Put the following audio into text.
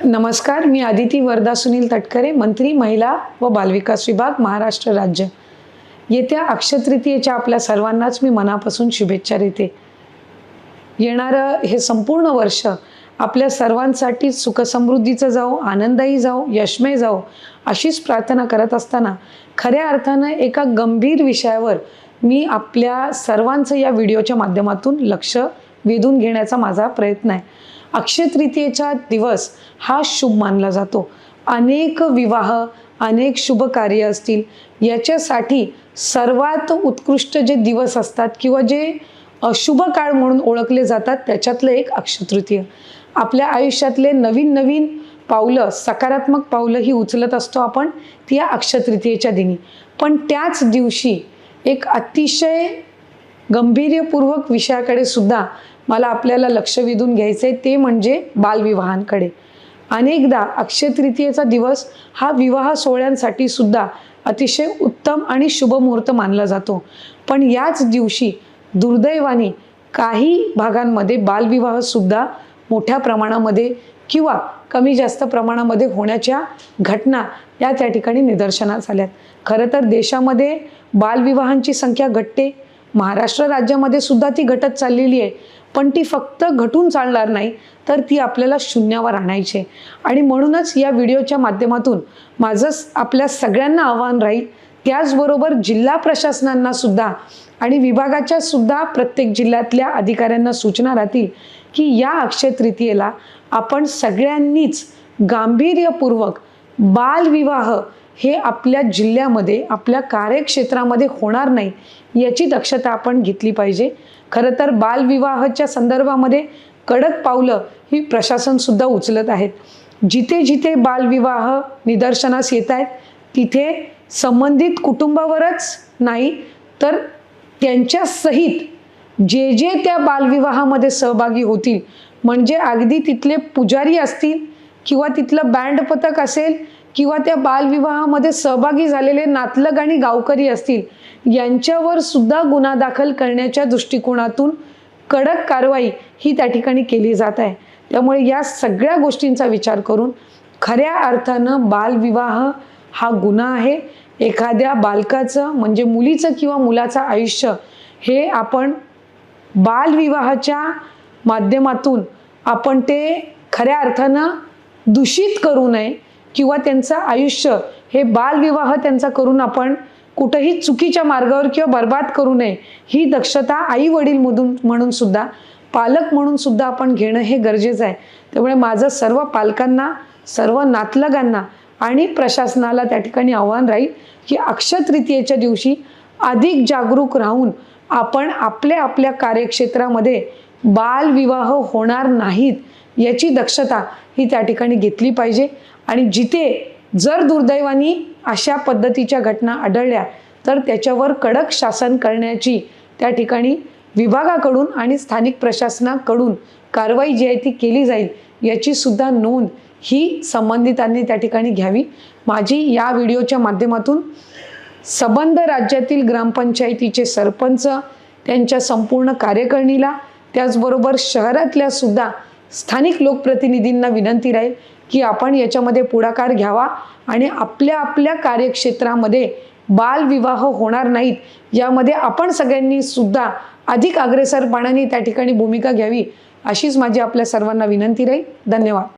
नमस्कार, मी आदिती वरदा सुनील तटकरे, मंत्री महिला व बालविकास विभाग, महाराष्ट्र राज्य। येत्या अक्षय तृतीयेच्या आपल्या सर्वांनाच मी मनापासून शुभेच्छा देते। येणारं हे संपूर्ण वर्ष आपल्या सर्वांसाठी सुखसमृद्धीचं जाओ, आनंदायी जाओ, यशमय जाओ अशीच प्रार्थना करत असताना खऱ्या अर्थानं एका गंभीर विषयावर मी आपल्या सर्वांचं या व्हिडिओच्या माध्यमातून लक्ष वेधून घेण्याचा माझा प्रयत्न आहे। अक्षय तृतीयेचा दिवस हा शुभ मानला जातो। अनेक विवाह, अनेक शुभ कार्य असतील, याच्यासाठी सर्वात उत्कृष्ट जे दिवस असतात किंवा जे शुभ काळ म्हणून ओळखले जातात त्याच्यातलं एक अक्षय तृतीय। आपल्या आयुष्यातले नवीन नवीन पावलं, सकारात्मक पावलं ही उचलत असतो आपण ती या अक्षय तृतीयेच्या दिनी। पण त्याच दिवशी एक अतिशय गंभीर्यपूर्वक विषयाकडे सुद्धा मला आपल्याला लक्ष वेधून घ्यायचे, ते म्हणजे बालविवाहांकडे। अनेकदा अक्षय तृतीयेचा दिवस हा विवाह सोहळ्यांसाठी सुद्धा अतिशय उत्तम आणि शुभ मुहूर्त मानला जातो। पण याच दिवशी दुर्दैवाने काही भागांमध्ये बालविवाह सुद्धा मोठ्या प्रमाणामध्ये किंवा कमी जास्त प्रमाणामध्ये होण्याच्या घटना त्या ठिकाणी निदर्शनास आल्यात। खरं तर देशामध्ये बालविवाहांची संख्या घटते, महाराष्ट्र राज्यामध्ये सुद्धा ती घटत चाललेली आहे, पण ती फक्त घटून चालणार नाही, तर ती आपल्याला शून्यावर आणायची आहे। आणि म्हणूनच या व्हिडिओच्या माध्यमातून माझं आपल्या सगळ्यांना आव्हान राहील, त्याचबरोबर जिल्हा प्रशासनांना सुद्धा आणि विभागाच्या सुद्धा प्रत्येक जिल्ह्यातल्या अधिकाऱ्यांना सूचना राहतील की या अक्षय तृतीयेला आपण सगळ्यांनीच गांभीर्यपूर्वक बालविवाह हे आपल्या जिल्ह्यामध्ये, आपल्या कार्यक्षेत्रामध्ये होणार नाही याची दक्षता आपण घेतली पाहिजे। खरं तर बालविवाहाच्या संदर्भामध्ये कडक पावलं ही प्रशासन सुद्धा उचलत आहेत। जिथे जिथे बालविवाह निदर्शनास येत आहेत तिथे संबंधित कुटुंबावरच नाही तर त्यांच्या सहित जे जे त्या बालविवाहामध्ये सहभागी होतील, म्हणजे अगदी तिथले पुजारी असतील किंवा तिथलं बँड पथक असेल किंवा त्या बालविवाहामध्ये सहभागी झालेले नातलग आणि गावकरी असतील, यांच्यावर सुद्धा गुन्हा दाखल करण्याच्या दृष्टिकोनातून कडक कारवाई ही त्या ठिकाणी केली जात आहे। त्यामुळे या सगळ्या गोष्टींचा विचार करून खऱ्या अर्थानं बालविवाह हा गुन्हा आहे। एखाद्या बालकाचं म्हणजे मुलीचं किंवा मुलाचं आयुष्य हे आपण बालविवाहाच्या माध्यमातून आपण ते खऱ्या अर्थानं दूषित करू नये किंवा त्यांचं आयुष्य हे बालविवाह त्यांचा करून आपण कुठेही चुकीच्या मार्गावर किंवा बर्बाद करू नये, ही दक्षता आई वडील म्हणून सुद्धा, पालक म्हणून सुद्धा आपण घेणं हे गरजेचं आहे। त्यामुळे माझं सर्व पालकांना, सर्व नातलगांना आणि प्रशासनाला त्या ठिकाणी आव्हान राहील की अक्षय तृतीयेच्या दिवशी अधिक जागरूक राहून आपण आपल्या कार्यक्षेत्रामध्ये बालविवाह होणार नाहीत याची दक्षता ही त्या ठिकाणी घेतली पाहिजे। आणि जिथे जर दुर्दैवाने अशा पद्धतीच्या घटना आढळल्या तर त्याच्यावर कडक शासन करण्याची त्या ठिकाणी विभागाकडून आणि स्थानिक प्रशासनाकडून कारवाई जी आहे ती केली जाईल याची सुद्धा नोंद ही संबंधितांनी त्या ठिकाणी घ्यावी। माझी या व्हिडिओच्या माध्यमातून संबंध राज्यातील ग्रामपंचायतीचे सरपंच, त्यांच्या संपूर्ण कार्यकारिणीला, त्याचबरोबर शहरातल्या सुद्धा स्थानिक लोकप्रतिनिधींना विनंती राहील की आपण याच्यामध्ये पुढाकार घ्यावा आणि आपल्या कार्यक्षेत्रामध्ये बालविवाह होणार नाहीत यामध्ये आपण सगळ्यांनी सुद्धा अधिक अग्रेसरपणाने त्या ठिकाणी भूमिका घ्यावी, अशीच माझी आपल्या सर्वांना विनंती राहील। धन्यवाद।